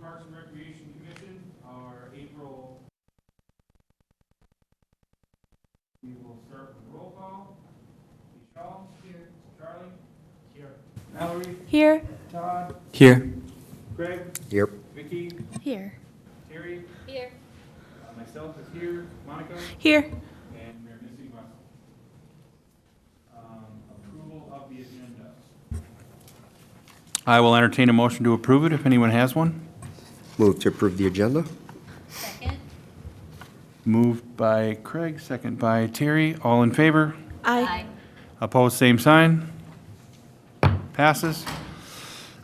Parks and Recreation Commission, our April. We will start with roll call. Michelle? Here. Charlie? Here. Mallory? Here. Todd? Here. Greg? Here. Vicky? Here. Terry? Here. Myself is here. Monica? Here. And we're missing Russell. Approval of the agenda. I will entertain a motion to approve it if anyone has one. Move to approve the agenda. Second. Moved by Craig, second by Terry. All in favor? Aye. Opposed, same sign. Passes.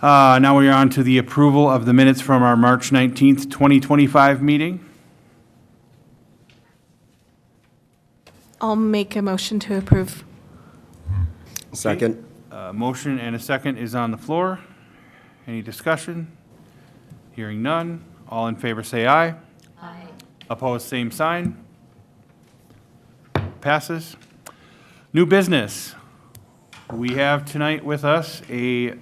Now we are on to the approval of the minutes from our March 19th, 2025 meeting. I'll make a motion to approve. Second. Motion and a second is on the floor. Any discussion? Hearing none. All in favor say aye. Aye. Opposed, same sign. Passes. New business. We have tonight with us a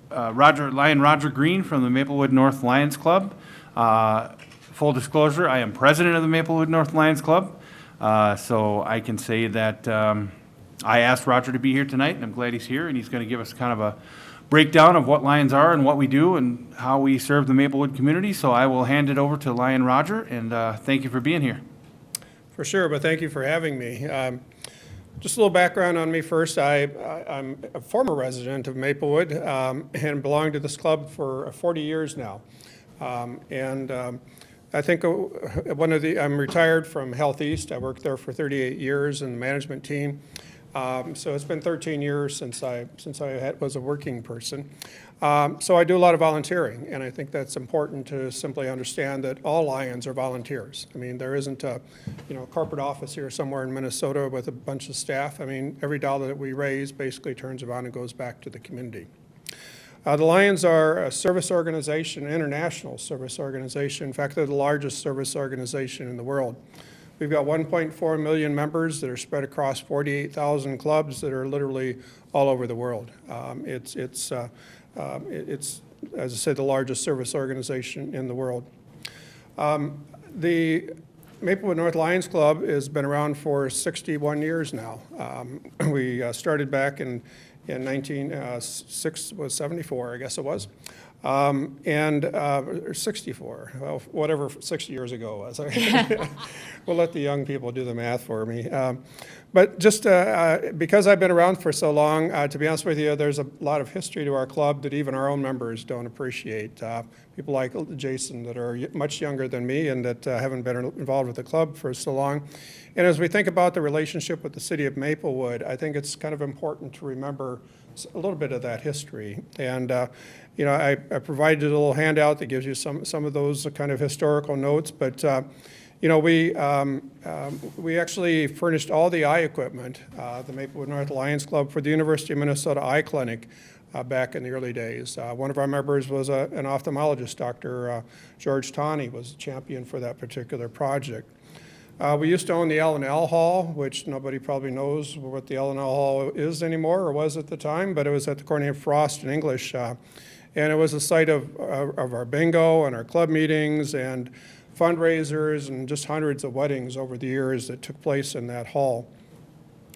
Roger Green from the Maplewood North Lions Club. Full disclosure, I am president of the Maplewood North Lions Club, so I can say that I asked Roger to be here tonight, and I'm glad he's here, and he's going to give us kind of a breakdown of what Lions are and what we do and how we serve the Maplewood community. So I will hand it over to Lion Roger, and thank you for being here. For sure, but thank you for having me. Just a little background on me first. I'm a former resident of Maplewood and belonged to this club for 40 years now. I think I'm retired from Health East. I worked there for 38 years in the management team. So it's been 13 years since I was a working person. So I do a lot of volunteering, and I think that's important to simply understand that all Lions are volunteers. I mean, there isn't a corporate office here somewhere in Minnesota with a bunch of staff. I mean, every dollar that we raise basically turns around and goes back to the community. The Lions are a service organization, an international service organization. In fact, they're the largest service organization in the world. We've got 1.4 million members that are spread across 48,000 clubs that are literally all over the world. It's, as I said, the largest service organization in the world. The Maplewood North Lions Club has been around for 61 years now. We started back in 1974, I guess it was. Or 64, well, whatever 60 years ago was. We'll let the young people do the math for me. But just because I've been around for so long, to be honest with you, there's a lot of history to our club that even our own members don't appreciate. People like Jason that are much younger than me and that haven't been involved with the club for so long. And as we think about the relationship with the city of Maplewood, I think it's kind of important to remember a little bit of that history. And I provided a little handout that gives you some of those kind of historical notes, but we actually furnished all the eye equipment, the Maplewood North Lions Club, for the University of Minnesota Eye Clinic back in the early days. One of our members was an ophthalmologist, Dr. George Tawney was a champion for that particular project. We used to own the L&L Hall, which nobody probably knows what the L&L Hall is anymore, or was at the time, but it was at the corner of Frost and English. And it was a site of our bingo and our club meetings and fundraisers and just hundreds of weddings over the years that took place in that hall.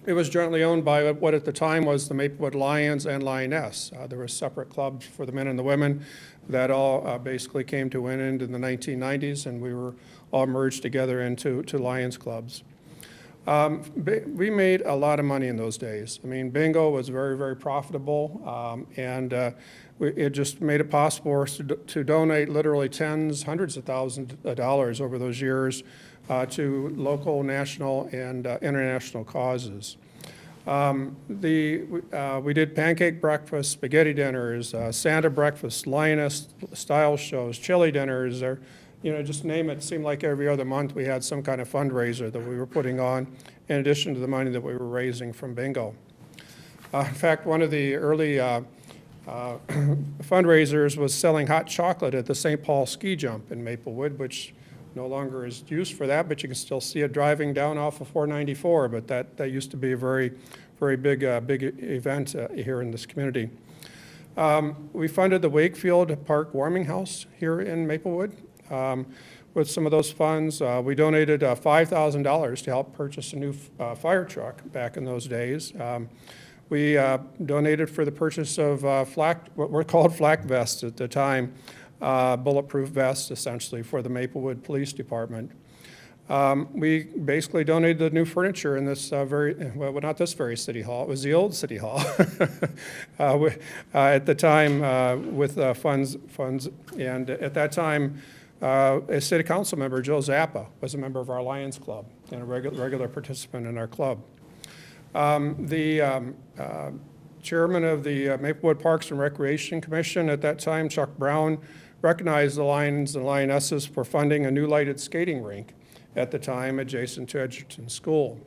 It was jointly owned by what at the time was the Maplewood Lions and Lioness. There were separate clubs for the men and the women that all basically came to an end in the 1990s, and we were all merged together into Lions clubs. We made a lot of money in those days. I mean, bingo was very, very profitable, and it just made it possible for us to donate literally hundreds of thousands of dollars over those years to local, national, and international causes. We did pancake breakfast, spaghetti dinners, Santa breakfast, Lioness style shows, chili dinners, or just name it. It seemed like every other month we had some kind of fundraiser that we were putting on, in addition to the money that we were raising from bingo. In fact, one of the early fundraisers was selling hot chocolate at the St. Paul ski jump in Maplewood, which no longer is used for that, but you can still see it driving down off of 494. But that used to be a very, very big event here in this community. We funded the Wakefield Park Warming House here in Maplewood. With some of those funds, we donated $5,000 to help purchase a new fire truck back in those days. We donated for the purchase of what were called flak vests at the time, bulletproof vests essentially for the Maplewood Police Department. We basically donated the new furniture in this well, not this very city hall, it was the old city hall at the time with funds, and at that time, a city council member, Joe Zappa, was a member of our Lions Club and a regular participant in our club. The chairman of the Maplewood Parks and Recreation Commission at that time, Chuck Brown, recognized the Lions and Lionesses for funding a new lighted skating rink at the time adjacent to Edgerton School.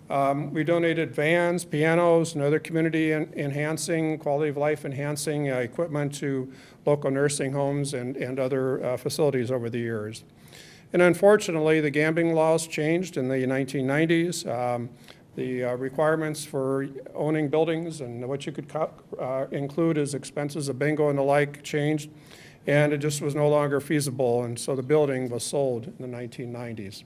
We donated vans, pianos, and other community enhancing, quality of life enhancing equipment to local nursing homes and other facilities over the years. And unfortunately, the gambling laws changed in the 1990s. The requirements for owning buildings and what you could include as expenses of bingo and the like changed, and it just was no longer feasible, and so the building was sold in the 1990s,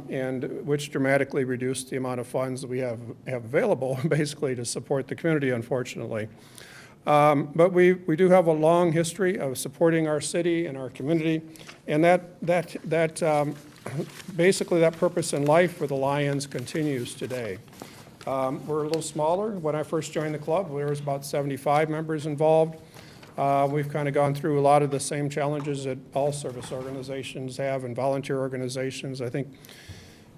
and which dramatically reduced the amount of funds that we have available basically to support the community, unfortunately. But we do have a long history of supporting our city and our community, and basically that purpose in life for the Lions continues today. We're a little smaller. When I first joined the club, there was about 75 members involved. We've kind of gone through a lot of the same challenges that all service organizations have and volunteer organizations. I think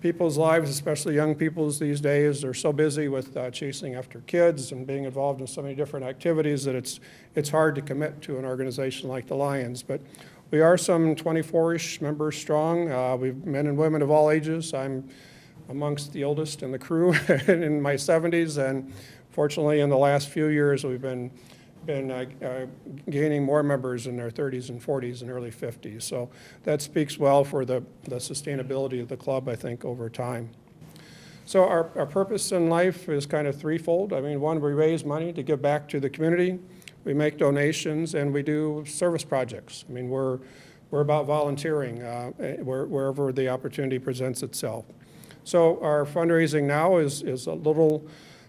people's lives, especially young people's these days, are so busy with chasing after kids and being involved in so many different activities that it's hard to commit to an organization like the Lions. But we are some 24-ish members strong. We've men and women of all ages. I'm amongst the oldest in the crew in my 70s, and fortunately in the last few years we've been gaining more members in their 30s and 40s and early 50s. So that speaks well for the sustainability of the club, I think, over time. So our purpose in life is kind of threefold. I mean, one, we raise money to give back to the community. We make donations, and we do service projects. I mean, we're about volunteering wherever the opportunity presents itself. So our fundraising now is a little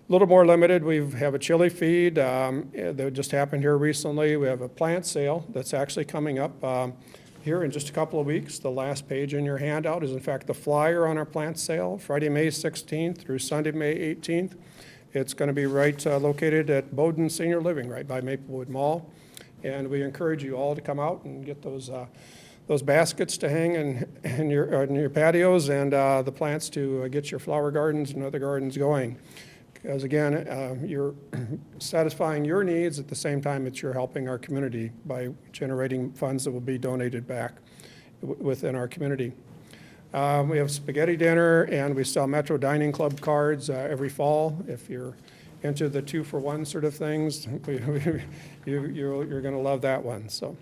more limited. We have a chili feed that just happened here recently. We have a plant sale that's actually coming up here in just a couple of weeks. The last page in your handout is in fact the flyer on our plant sale, Friday, May 16th through Sunday, May 18th. It's going to be right located at Bowden Senior Living, right by Maplewood Mall. And we encourage you all to come out and get those baskets to hang in your patios, and the plants to get your flower gardens and other gardens going. Because again, you're satisfying your needs at the same time that you're helping our community by generating funds that will be donated back within our community. We have spaghetti dinner, and we sell Metro Dining Club cards every fall. If you're into the 2-for-1 sort of things, you're going to love that one. So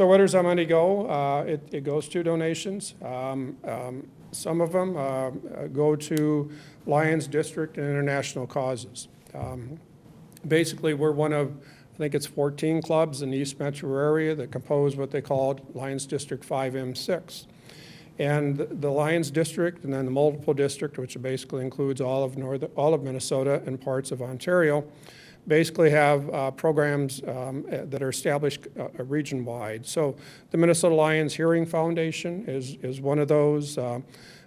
where does our money go? It goes to donations. Some of them go to Lions District and international causes. Basically, we're one of, I think it's 14 clubs in the East Metro area that compose what they called Lions District 5M6. And the Lions District and then the multiple district, which basically includes all of Minnesota and parts of Ontario, basically have programs that are established region-wide. So the Minnesota Lions Hearing Foundation is one of those. The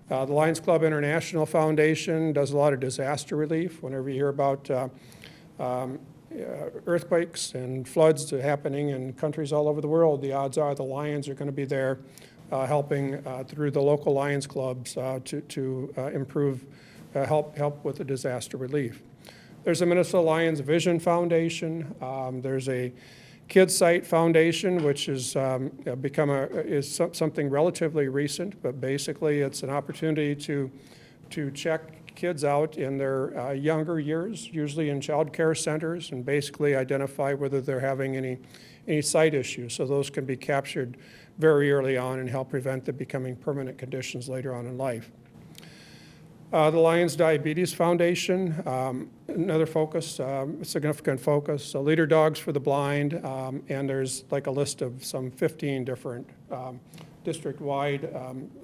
Lions Club International Foundation does a lot of disaster relief. Whenever you hear about earthquakes and floods happening in countries all over the world, the odds are the Lions are going to be there helping through the local Lions clubs to improve, help with the disaster relief. There's a Minnesota Lions Vision Foundation. There's a Kids Site Foundation, which is something relatively recent, but basically it's an opportunity to check kids out in their younger years, usually in child care centers, and basically identify whether they're having any sight issues. So those can be captured very early on and help prevent them becoming permanent conditions later on in life. The Lions Diabetes Foundation, another focus, significant focus. So Leader Dogs for the Blind, and there's like a list of some 15 different district-wide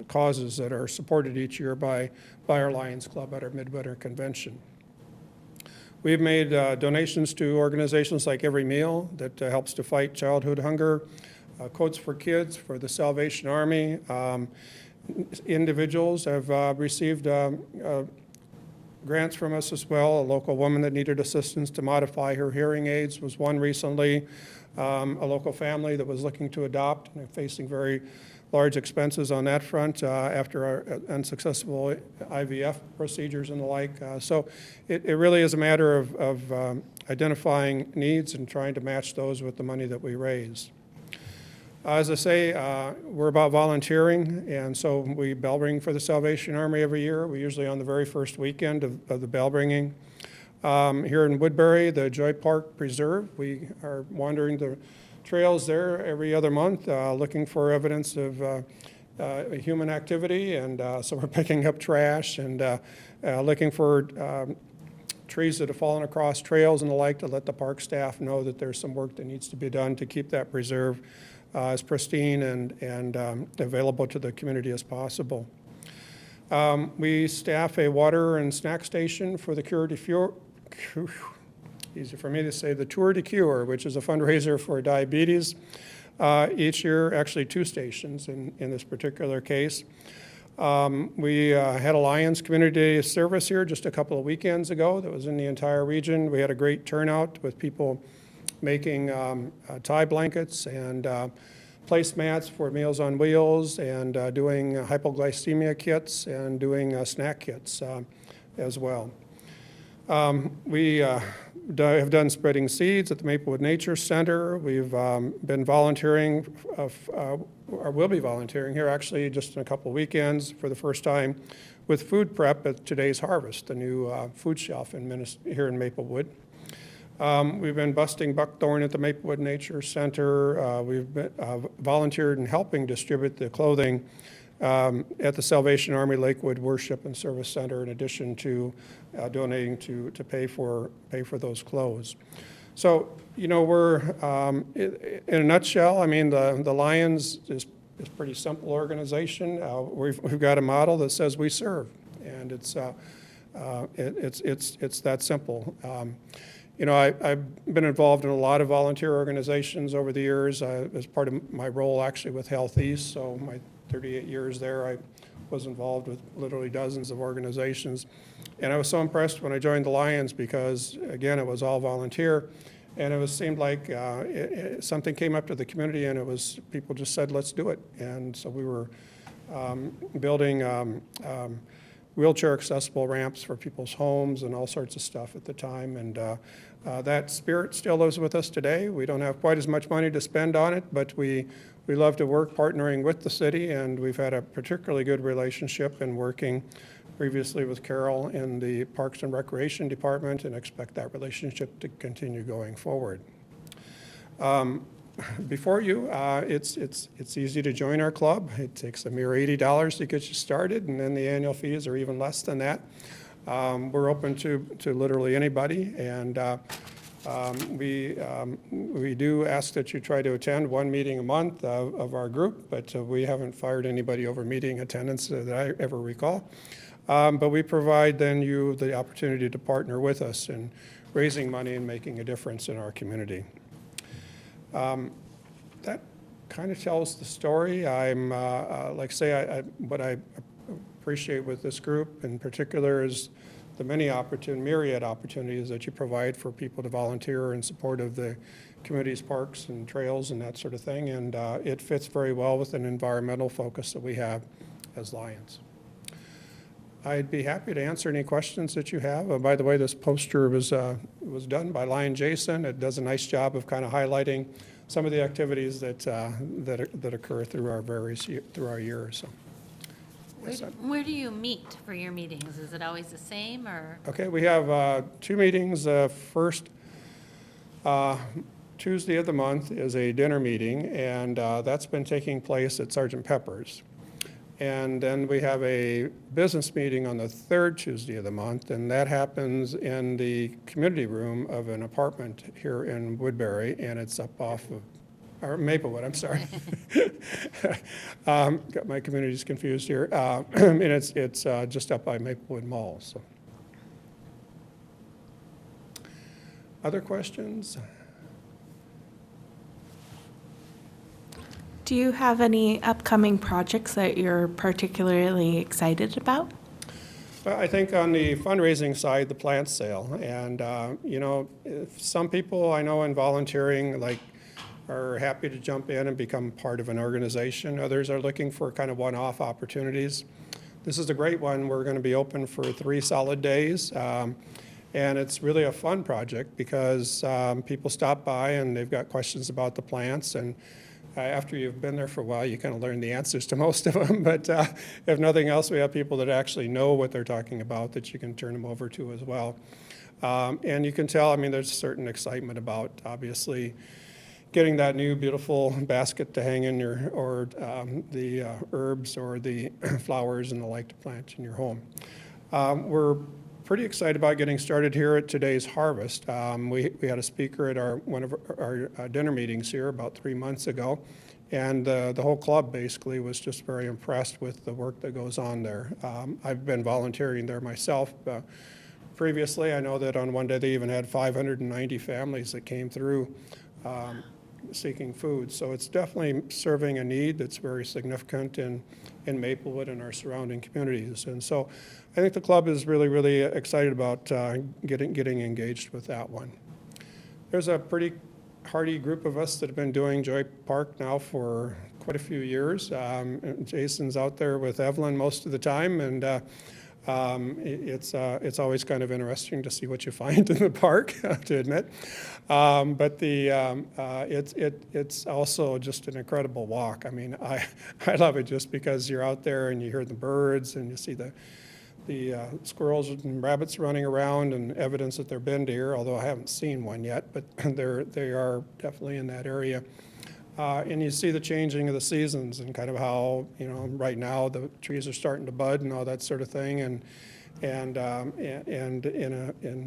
causes that are supported each year by our Lions Club at our Midwinter Convention. We've made donations to organizations like Every Meal that helps to fight childhood hunger, Coats for Kids for the Salvation Army. Individuals have received grants from us as well. A local woman that needed assistance to modify her hearing aids was one recently. A local family that was looking to adopt and facing very large expenses on that front after our unsuccessful IVF procedures and the like. So it really is a matter of identifying needs and trying to match those with the money that we raise. As I say, we're about volunteering, and so we bell ring for the Salvation Army every year. We're usually on the very first weekend of the bell ringing. Here in Woodbury, the Joy Park Preserve, we are wandering the trails there every other month, looking for evidence of human activity, and so we're picking up trash and looking for trees that have fallen across trails and the like to let the park staff know that there's some work that needs to be done to keep that preserve as pristine and available to the community as possible. We staff a water and snack station for the Cure de Cure, easy for me to say, the Tour de Cure, which is a fundraiser for diabetes. Each year, actually 2 stations in this particular case. We had a Lions Community Day service here just a couple of weekends ago that was in the entire region. We had a great turnout with people making tie blankets and placemats for Meals on Wheels, and doing hypoglycemia kits and doing snack kits as well. We have done spreading seeds at the Maplewood Nature Center. We've been volunteering, or will be volunteering here actually just in a couple of weekends for the first time with food prep at Today's Harvest, the new food shelf here in Maplewood. We've been busting buckthorn at the Maplewood Nature Center. We've been, volunteered in helping distribute the clothing at the Salvation Army Lakewood Worship and Service Center, in addition to donating to pay for those clothes. So, you know, we're, in a nutshell, I mean, the Lions is a pretty simple organization. We've got a model that says we serve, and it's that simple. You know, I've been involved in a lot of volunteer organizations over the years as part of my role actually with Health East. So my 38 years there, I was involved with literally dozens of organizations. And I was so impressed when I joined the Lions because, again, it was all volunteer. And it seemed like something came up to the community, and it was people just said, let's do it. And so we were building wheelchair accessible ramps for people's homes and all sorts of stuff at the time. And that spirit still lives with us today. We don't have quite as much money to spend on it, but we love to work partnering with the city, and we've had a particularly good relationship in working previously with Carol in the Parks and Recreation Department, and expect that relationship to continue going forward. Before you, it's easy to join our club. It takes a mere $80 to get you started, and then the annual fees are even less than that. We're open to literally anybody, and we do ask that you try to attend one meeting a month of our group, but we haven't fired anybody over meeting attendance that I ever recall. But we provide then you the opportunity to partner with us in raising money and making a difference in our community. That kind of tells the story. I'm, like I say, what I appreciate with this group in particular is the myriad opportunities that you provide for people to volunteer in support of the community's parks and trails and that sort of thing. And it fits very well with an environmental focus that we have as Lions. I'd be happy to answer any questions that you have. By the way, this poster was done by Lion Jason. It does a nice job of kind of highlighting some of the activities that occur through our years. So. Where do you meet for your meetings? Is it always the same, or? Okay, we have 2 meetings. First Tuesday of the month is a dinner meeting, and that's been taking place at Sergeant Pepper's. And then we have a business meeting on the third Tuesday of the month, and that happens in the community room of an apartment here in Woodbury, and it's up off of, or Maplewood, I'm sorry. Got my communities confused here. And it's just up by Maplewood Mall, so. Other questions? Do you have any upcoming projects that you're particularly excited about? Well, I think on the fundraising side, the plant sale, and, you know, if some people I know in volunteering, like, are happy to jump in and become part of an organization. Others are looking for kind of one-off opportunities. This is a great one. We're going to be open for 3 solid days. And it's really a fun project because people stop by and they've got questions about the plants. And after you've been there for a while, you kind of learn the answers to most of them. But if nothing else, we have people that actually know what they're talking about that you can turn them over to as well. And you can tell, I mean, there's a certain excitement about, obviously, getting that new beautiful basket to hang in your, or the herbs or the flowers and the like to plant in your home. We're pretty excited about getting started here at today's harvest. We had a speaker at one of our dinner meetings here about 3 months ago, and the whole club basically was just very impressed with the work that goes on there. I've been volunteering there myself. Previously, I know that on one day they even had 590 families that came through seeking food. So it's definitely serving a need that's very significant in Maplewood and our surrounding communities. And so I think the club is really, really excited about getting engaged with that one. There's a pretty hearty group of us that have been doing Joy Park now for quite a few years. Jason's out there with Evelyn most of the time, and it's always kind of interesting to see what you find in the park, to admit. But it's also just an incredible walk. I mean, I love it just because you're out there and you hear the birds and you see the squirrels and rabbits running around, and evidence that they've been here, although I haven't seen one yet, but they are definitely in that area. And you see the changing of the seasons and kind of how, you know, right now the trees are starting to bud and all that sort of thing, and in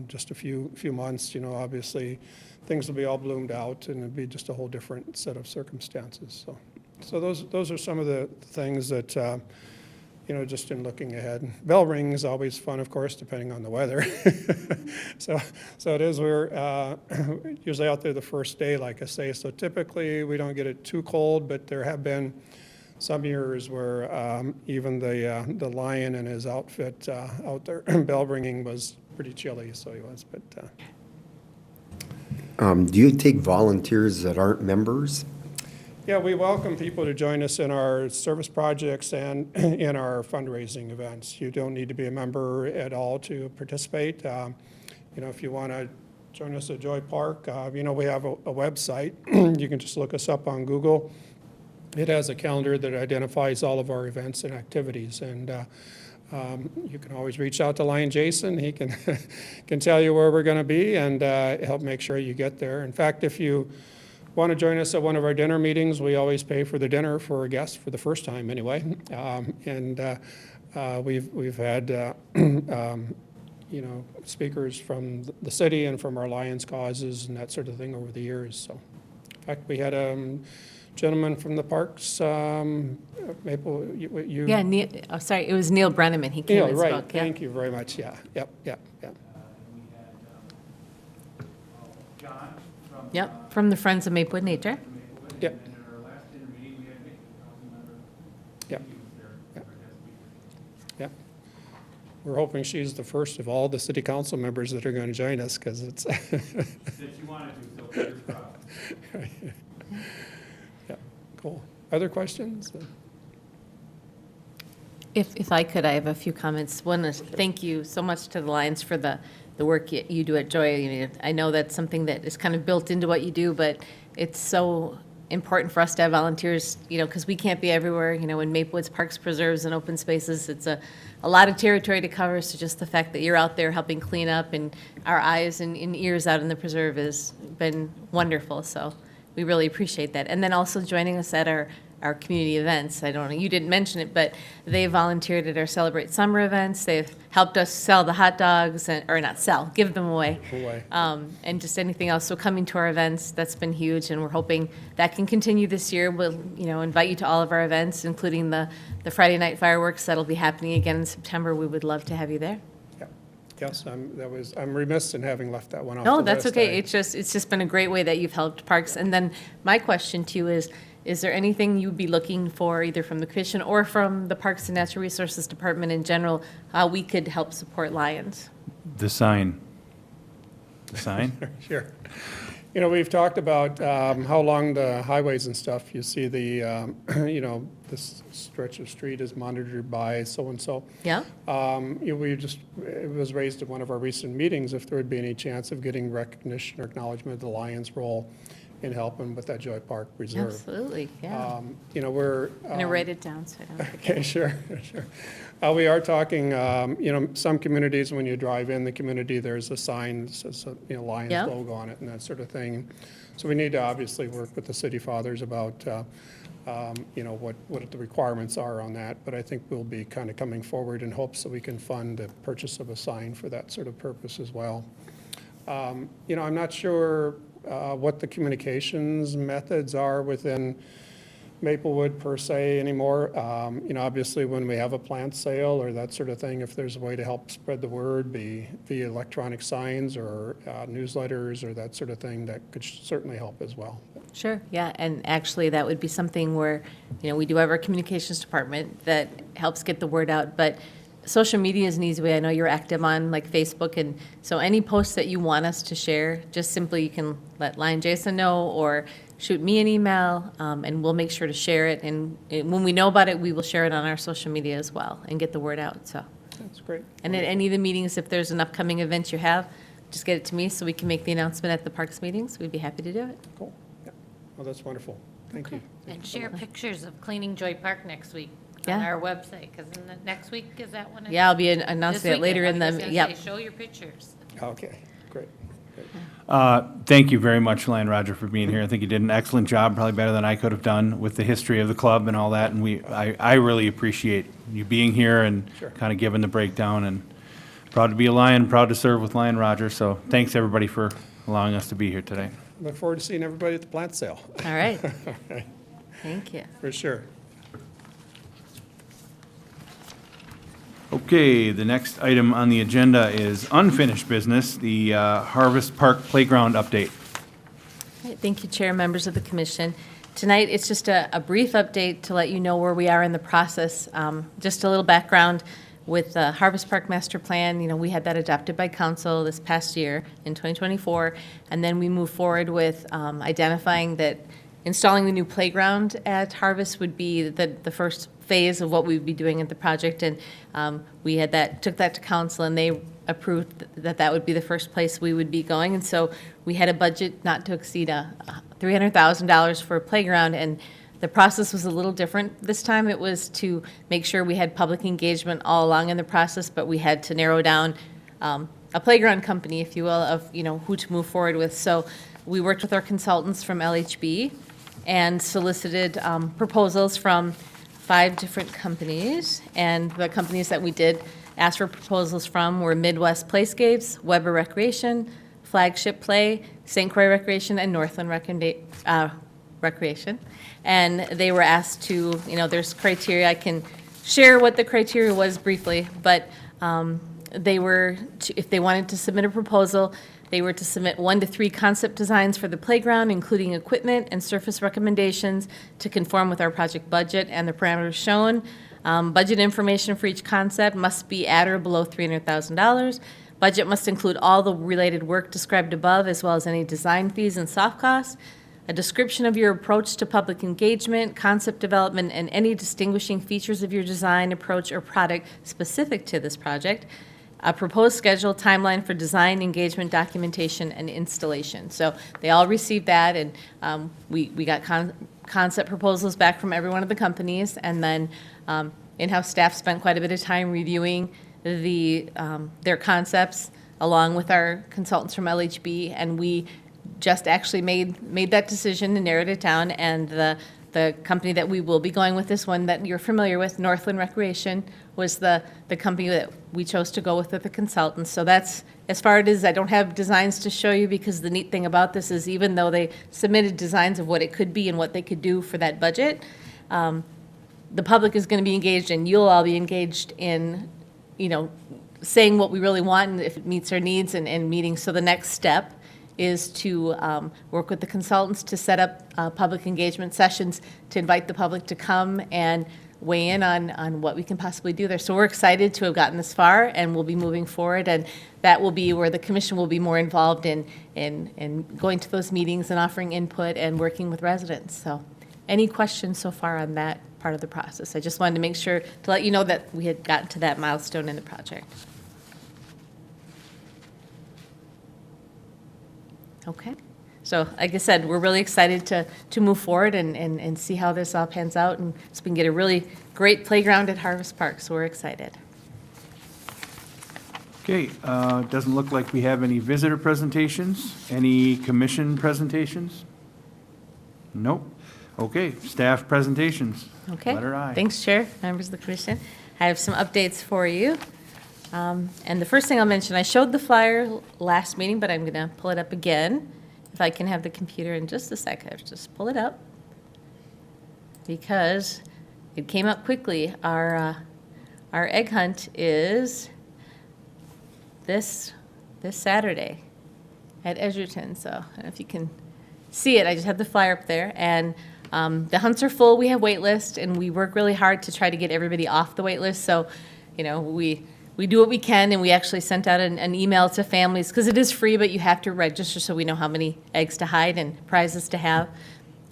just a few months, you know, obviously things will be all bloomed out and it'll be just a whole different set of circumstances. So those are some of the things that you know, just in looking ahead. Bell ring is always fun, of course, depending on the weather. So it is. We're usually out there the first day, like I say. So typically we don't get it too cold, but there have been some years where even the lion and his outfit out there bell ringing was pretty chilly. So he was. But Do you take volunteers that aren't members? yeah, we welcome people to join us in our service projects and in our fundraising events. You don't need to be a member at all to participate. You know, if you want to join us at Joy Park, you know, we have a website. You can just look us up on Google. It has a calendar that identifies all of our events and activities. And you can always reach out to Lion Jason. He can can tell you where we're going to be and help make sure you get there. In fact, if you want to join us at one of our dinner meetings, we always pay for the dinner for a guest for the first time anyway. We've had you know, speakers from the city and from our Lions causes and that sort of thing over the years. So, in fact, we had a gentleman from the parks, Maple. Yeah, Neil, oh, sorry, it was Neil Brenneman. He came and right. spoke. Yeah. Thank you very much. Yeah. Yep. John from. Yep, from the Friends of Maplewood Nature. Maplewood. Yep. And in our last dinner meeting, we had Nick, council member. Yep. He was there. Yep. for guest speaker. Yep. We're hoping she's the first of all the city council members that are going to join us, because it's. Said she wanted to, so fingers crossed. Yeah, cool. Other questions? If I could, I have a few comments. One is thank you so much to the Lions for the work you do at Joy. You know, I know that's something that is kind of built into what you do, but it's so important for us to have volunteers, you know, because we can't be everywhere. You know, in Maplewood's parks, preserves, and open spaces, it's a lot of territory to cover. So just the fact that you're out there helping clean up and our eyes and ears out in the preserve has been wonderful. So we really appreciate that. And then also joining us at our our community events. I don't know, you didn't mention it, but they volunteered at our Celebrate Summer events. They've helped us sell the hot dogs, or not sell, give them away. And just anything else. So coming to our events, that's been huge, and we're hoping that can continue this year. We'll, invite you to all of our events, including the Friday night fireworks that'll be happening again in September. We would love to have you there. Yeah. Yes, I'm remiss in having left that one off No, the that's list. okay. It's just been a great way that you've helped parks. And then my question to you is there anything you'd be looking for, either from the commission or from the Parks and Natural Resources Department in general, how we could help support Lions? The sign. The sign? Sure. We've talked about how along the highways and stuff, you see the, this stretch of street is monitored by so-and-so. Yeah? It was raised at one of our recent meetings if there would be any chance of getting recognition or acknowledgement of the Lions' role in helping with that Joy Park Reserve. Absolutely, yeah. We're. I'm going to write it down so I don't. Okay, sure. We are talking, some communities, when you drive in the community, there's a sign that says, Lions Yeah. logo on it and that sort of thing. So we need to obviously work with the city fathers about, what the requirements are on that. But I think we'll be kind of coming forward in hopes that we can fund the purchase of a sign for that sort of purpose as well. I'm not sure what the communications methods are within Maplewood per se anymore. Obviously when we have a plant sale or that sort of thing, if there's a way to help spread the word, be via electronic signs or newsletters or that sort of thing, that could certainly help as well. Sure, yeah, and actually that would be something where, we do have our communications department that helps get the word out, but social media is an easy way. I know you're active on like Facebook, and so any posts that you want us to share, just simply you can let Lion Jason know or shoot me an email, and we'll make sure to share it. And when we know about it, we will share it on our social media as well and get the word out, so. That's great. And at any of the meetings, if there's an upcoming event you have, just get it to me so we can make the announcement at the parks meetings. We'd be happy to do it. Cool. Yeah. Well, that's wonderful. Thank you. And share pictures of cleaning Joy Park next week Yeah. on our website, because next week, is that when? Yeah, I'll be This announcing it weekend, later I in was the, gonna yep. say, show your pictures. Okay, great. Thank you very much, Lion Roger, for being here. I think you did an excellent job, probably better than I could have done with the history of the club and all that. And I really appreciate you being here and Sure. kind of giving the breakdown. And proud to be a Lion, proud to serve with Lion Roger. So thanks, everybody, for allowing us to be here today. Look forward to seeing everybody at the plant sale, All right. Thank you. for sure. Okay, the next item on the agenda is unfinished business, the Harvest Park Playground update. Right, thank you, Chair, members of the commission. Tonight, it's just a brief update to let you know where we are in the process. Just a little background with the Harvest Park Master Plan. We had that adopted by council this past year in 2024, and then we moved forward with identifying that installing the new playground at Harvest would be the first phase of what we'd be doing at the project, and we had took that to council, and they approved that would be the first place we would be going. And so we had a budget not to exceed $300,000 for a playground, and the process was a little different this time. It was to make sure we had public engagement all along in the process, but we had to narrow down a playground company, if you will, of who to move forward with. So we worked with our consultants from LHB and solicited proposals from 5 different companies, and the companies that we did ask for proposals from were Midwest Playscapes, Weber Recreation, Flagship Play, St. Croix Recreation, and Northland Recreation. And they were asked to, there's criteria. I can share what the criteria was briefly, but they were, if they wanted to submit a proposal, they were to submit 1 to 3 concept designs for the playground, including equipment and surface recommendations to conform with our project budget and the parameters shown. Budget information for each concept must be at or below $300,000. Budget must include all the related work described above, as well as any design fees and soft costs. A description of your approach to public engagement, concept development, and any distinguishing features of your design, approach, or product specific to this project. A proposed schedule, timeline for design, engagement, documentation, and installation. So they all received that, and we got concept proposals back from every one of the companies, and then in-house staff spent quite a bit of time reviewing their concepts along with our consultants from LHB, and we just actually made that decision and narrowed it down, and the The company that we will be going with, this one that you're familiar with, Northland Recreation, was the company that we chose to go with the consultants. So that's, as far as it is, I don't have designs to show you, because the neat thing about this is even though they submitted designs of what it could be and what they could do for that budget, the public is going to be engaged, and you'll all be engaged in, saying what we really want and if it meets our needs and meeting. So the next step is to work with the consultants to set up public engagement sessions to invite the public to come and weigh in on what we can possibly do there. So we're excited to have gotten this far, and we'll be moving forward, and that will be where the commission will be more involved in going to those meetings and offering input and working with residents. So any questions so far on that part of the process? I just wanted to make sure to let you know that we had gotten to that milestone in the project. Okay. So like I said, we're really excited to move forward and see how this all pans out, and so we can get a really great playground at Harvest Park. So we're excited. Okay, doesn't look like we have any visitor presentations. Any commission presentations? Nope. Okay, staff presentations. Okay. Letter I. Thanks, Chair, members of the commission. I have some updates for you. And the first thing I'll mention, I showed the flyer last meeting, but I'm going to pull it up again. If I can have the computer in just a sec, I'll just pull it up, because it came up quickly. Our egg hunt is this Saturday at Edgerton. So I don't know if you can see it. I just have the flyer up there, and the hunts are full. We have wait list, and we work really hard to try to get everybody off the wait list. So, we do what we can, and we actually sent out an email to families, because it is free, but you have to register so we know how many eggs to hide and prizes to have.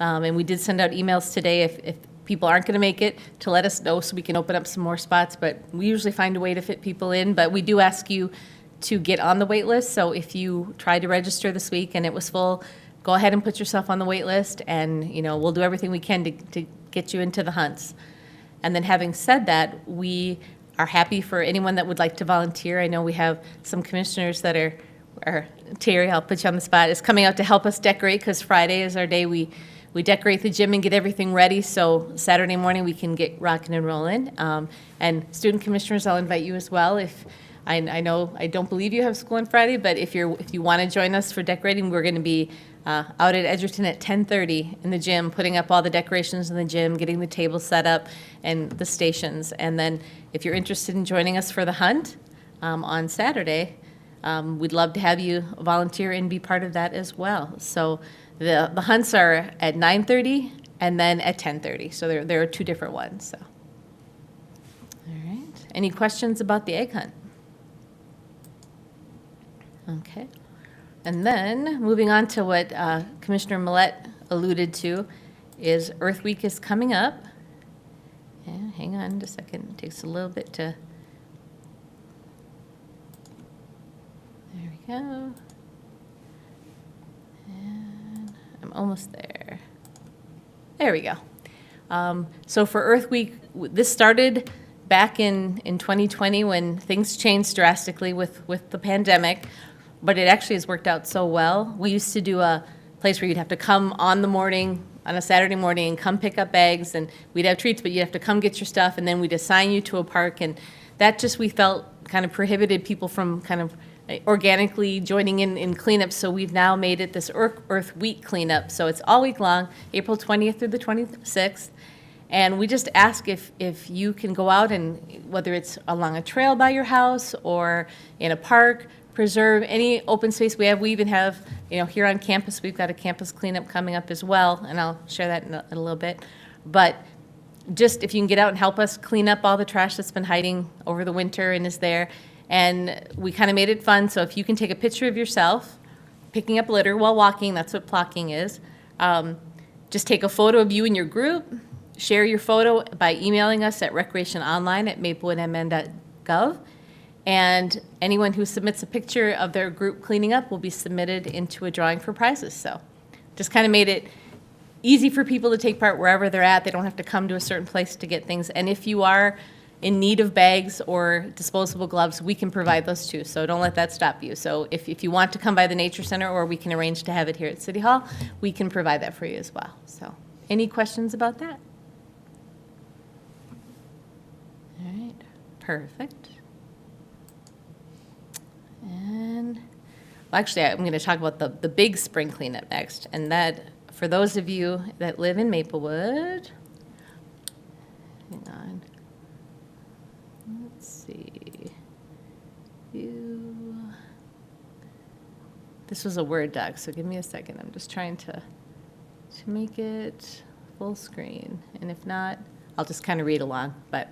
And we did send out emails today if people aren't going to make it, to let us know so we can open up some more spots. But we usually find a way to fit people in. But we do ask you to get on the wait list. So if you tried to register this week and it was full, go ahead and put yourself on the wait list, and we'll do everything we can to get you into the hunts. And then having said that, we are happy for anyone that would like to volunteer. I know we have some commissioners that are Terry, I'll put you on the spot, is coming out to help us decorate, because Friday is our day we decorate the gym and get everything ready, so Saturday morning we can get rocking and rolling. And student commissioners, I'll invite you as well. If I know, I don't believe you have school on Friday, but if you want to join us for decorating, we're going to be out at Edgerton at 10:30 in the gym, putting up all the decorations in the gym, getting the table set up and the stations. And then if you're interested in joining us for the hunt on Saturday, we'd love to have you volunteer and be part of that as well. So the hunts are at 9:30 and then at 10:30. So there are two different ones. So, all right. Any questions about the egg hunt? Okay. And then, moving on to what Commissioner Millett alluded to, is Earth Week is coming up. Yeah, hang on just a second. It takes a little bit to... There we go. And I'm almost there. There we go. So for Earth Week, this started back in 2020 when things changed drastically with the pandemic. But it actually has worked out so well. We used to do a place where you'd have to come on a Saturday morning, and come pick up eggs, and we'd have treats, but you'd have to come get your stuff, and then we'd assign you to a park, and that just, we felt, kind of prohibited people from kind of organically joining in cleanup. So we've now made it this Earth Week cleanup. So it's all week long, April 20th through the 26th. And we just ask if you can go out, and whether it's along a trail by your house or in a park, preserve any open space we have. We even have, here on campus, we've got a campus cleanup coming up as well, and I'll share that in a little bit. But just if you can get out and help us clean up all the trash that's been hiding over the winter and is there. And we kind of made it fun, so if you can take a picture of yourself picking up litter while walking, that's what plocking is. Just take a photo of you and your group, share your photo by emailing us at recreationonline@maplewoodmn.gov. And anyone who submits a picture of their group cleaning up will be submitted into a drawing for prizes. So just kind of made it easy for people to take part wherever they're at. They don't have to come to a certain place to get things. And if you are in need of bags or disposable gloves, we can provide those too. So don't let that stop you. So if you want to come by the Nature Center, or we can arrange to have it here at City Hall, we can provide that for you as well. So any questions about that? All right, perfect. And, well, actually, I'm going to talk about the big spring cleanup next. And that, for those of you that live in Maplewood, hang on. Let's see. This was a Word doc, so give me a second. I'm just trying to make it full screen. And if not, I'll just kind of read along. But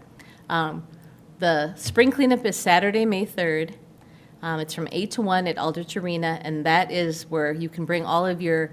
the spring cleanup is Saturday, May 3rd. It's from 8 to 1 at Aldrich Arena, and that is where you can bring all of your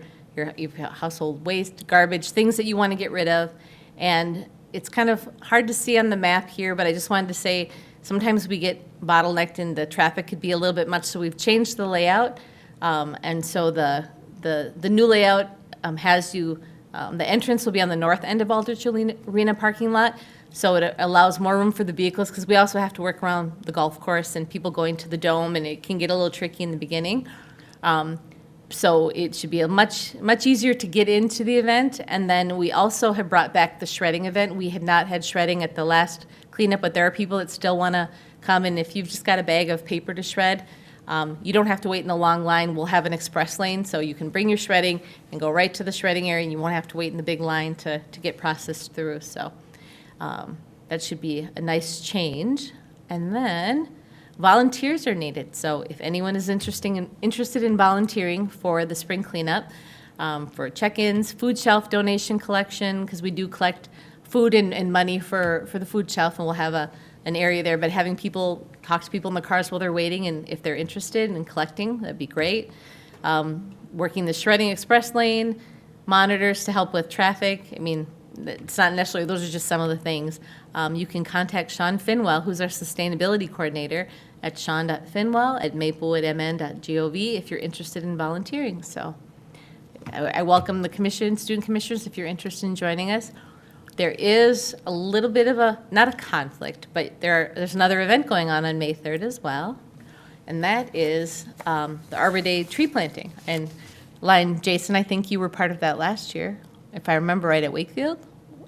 household waste, garbage, things that you want to get rid of. And it's kind of hard to see on the map here, but I just wanted to say sometimes we get bottlenecked and the traffic could be a little bit much, so we've changed the layout. And so the new layout has you, the entrance will be on the north end of Aldrich Arena parking lot, so it allows more room for the vehicles, because we also have to work around the golf course and people going to the dome, and it can get a little tricky in the beginning. So it should be much easier to get into the event. And then we also have brought back the shredding event. We had not had shredding at the last cleanup, but there are people that still want to come, and if you've just got a bag of paper to shred, you don't have to wait in a long line. We'll have an express lane, so you can bring your shredding and go right to the shredding area, and you won't have to wait in the big line to get processed through. So that should be a nice change. And then volunteers are needed. So if anyone is interested in volunteering for the spring cleanup, for check-ins, food shelf donation collection, because we do collect food and money for the food shelf, and we'll have an area there, but having people talk to people in the cars while they're waiting, and if they're interested in collecting, that'd be great. Working the shredding express lane, monitors to help with traffic. I mean, it's not necessarily, those are just some of the things. You can contact Sean Finwell, who's our sustainability coordinator, at sean.finwell@maplewoodmn.gov if you're interested in volunteering. So I welcome the student commissioners if you're interested in joining us. There is a little bit of not a conflict, but there's another event going on May 3rd as well, and that is the Arbor Day tree planting. And Jason, I think you were part of that last year, if I remember right, at Wakefield.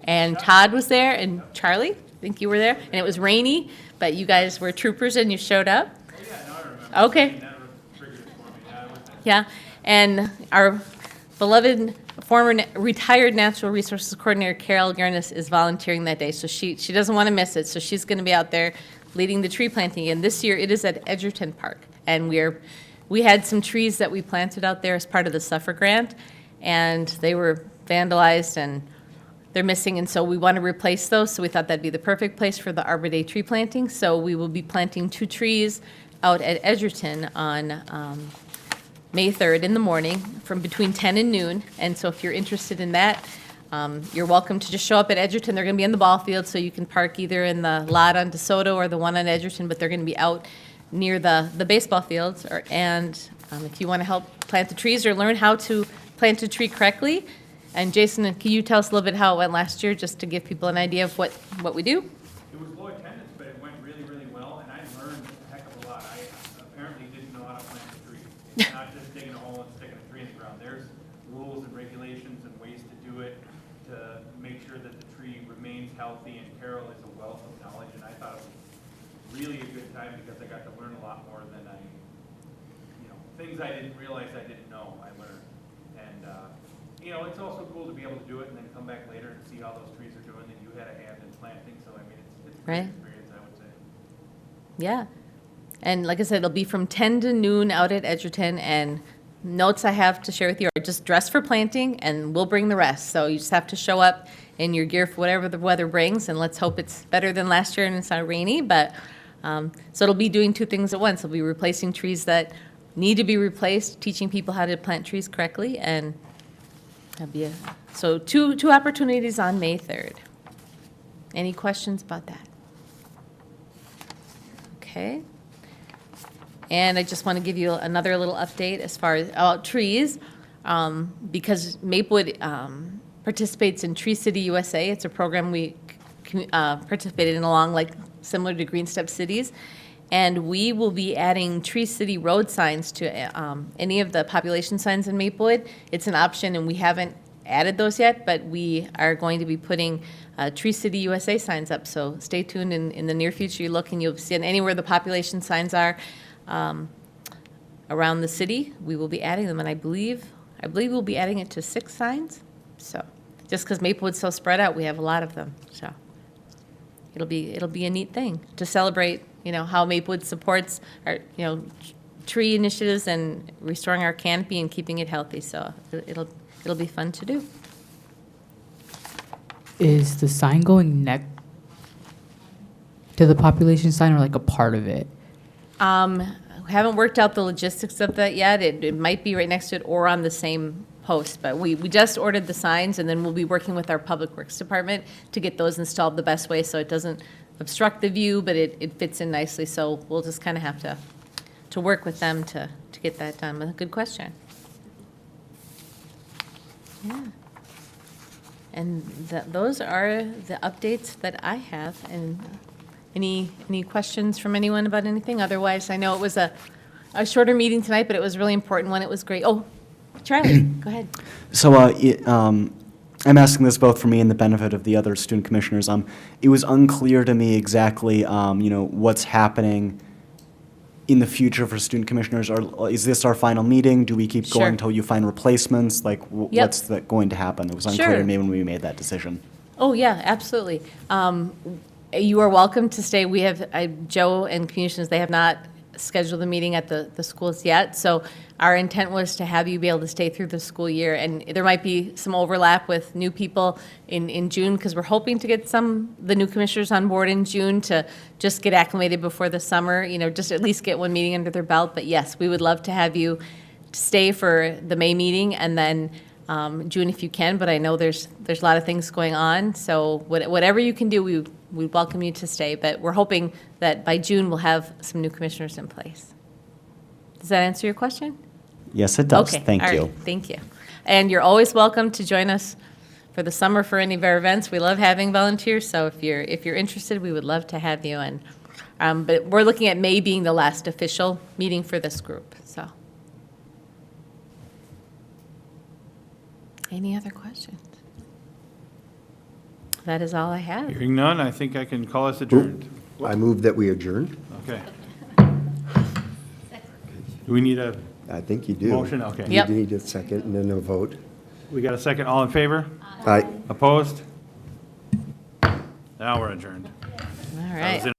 And Todd was there, and Charlie, I think you were there, and it was rainy, but you guys were troopers and you showed up. Oh, yeah, now I remember. Okay. That triggered it for me. Yeah, I was there. Yeah, and our beloved former retired natural resources coordinator Carol Gurnis is volunteering that day, so she doesn't want to miss it. So she's going to be out there leading the tree planting. And this year it is at Edgerton Park, and we had some trees that we planted out there as part of the Suffer Grant, and they were vandalized and they're missing, and so we want to replace those. So we thought that'd be the perfect place for the Arbor Day tree planting. So we will be planting 2 trees out at Edgerton on May 3rd in the morning from between 10 and noon. And so if you're interested in that, you're welcome to just show up at Edgerton. They're going to be in the ball field, so you can park either in the lot on DeSoto or the one on Edgerton, but they're going to be out near the baseball fields. If you want to help plant the trees or learn how to plant a tree correctly. And Jason, can you tell us a little bit how it went last year, just to give people an idea of what we do? It was low attendance, but it went really, really well, and I learned a heck of a lot. I apparently didn't know how to plant a tree. Not just digging a hole and sticking a tree in the ground. There's rules and regulations and ways to do it to make sure that the tree remains healthy, and Carol is a wealth of knowledge, and I thought it was really a good time because I got to learn a lot more than things I didn't realize I didn't know, I learned. And, it's also cool to be able to do it and then come back later and see how those trees are doing that you had a hand in planting. So, I mean, it's a great Right. experience, I would say. Yeah. And like I said, it'll be from 10 to noon out at Edgerton, and notes I have to share with you are just dress for planting, and we'll bring the rest. So you just have to show up in your gear for whatever the weather brings, and let's hope it's better than last year and it's not rainy. But so it'll be doing 2 things at once. It'll be replacing trees that need to be replaced, teaching people how to plant trees correctly, and so two opportunities on May 3rd. Any questions about that? Okay. And I just want to give you another little update as far as trees, because Maplewood participates in Tree City USA. It's a program we participated in similar to Green Step Cities. And we will be adding Tree City road signs to any of the population signs in Maplewood. It's an option, and we haven't added those yet, but we are going to be putting Tree City USA signs up, so stay tuned. In the near future, you look and you'll see it anywhere the population signs are around the city, we will be adding them, and I believe we'll be adding it to 6 signs, so, just because Maplewood's so spread out, we have a lot of them, so. It'll be a neat thing to celebrate, how Maplewood supports our, tree initiatives and restoring our canopy and keeping it healthy. So it'll be fun to do. Is the sign going next to the population sign or like a part of it? Haven't worked out the logistics of that yet. It might be right next to it or on the same post, but we just ordered the signs, and then we'll be working with our Public Works Department to get those installed the best way so it doesn't obstruct the view, but it fits in nicely. So we'll just kind of have to work with them to get that done. But good question. Yeah. And those are the updates that I have. And any questions from anyone about anything? Otherwise, I know it was a shorter meeting tonight, but it was a really important one. It was great. Oh, Charlie, go ahead. So I'm asking this both for me and the benefit of the other student commissioners. It was unclear to me exactly, what's happening in the future for student commissioners. Is this our final meeting? Do we keep Sure. going until you find replacements? Like, Yep. what's that going to happen? It was unclear Sure. to me when we made that decision. Oh, yeah, absolutely. You are welcome to stay. We have, Joe and Communications, they have not scheduled a meeting at the schools yet. So our intent was to have you be able to stay through the school year. And there might be some overlap with new people in June, because we're hoping to get the new commissioners on board in June to just get acclimated before the summer, just at least get one meeting under their belt. But yes, we would love to have you stay for the May meeting and then June if you can. But I know there's a lot of things going on. So whatever you can do, we welcome you to stay. But we're hoping that by June we'll have some new commissioners in place. Does that answer your question? Yes, it does. Okay, Thank all you. right, thank you. And you're always welcome to join us for the summer for any of our events. We love having volunteers, so if you're interested, we would love to have you. And but we're looking at May being the last official meeting for this group. So, any other questions? That is all I have. Hearing none, I think I can call us adjourned. I move that we adjourn. Okay. Do we need a, I think you do. Motion, okay. You Yep. need a second and then a vote. we got a second, all in favor? Aye. Opposed? Now we're adjourned. All That right. was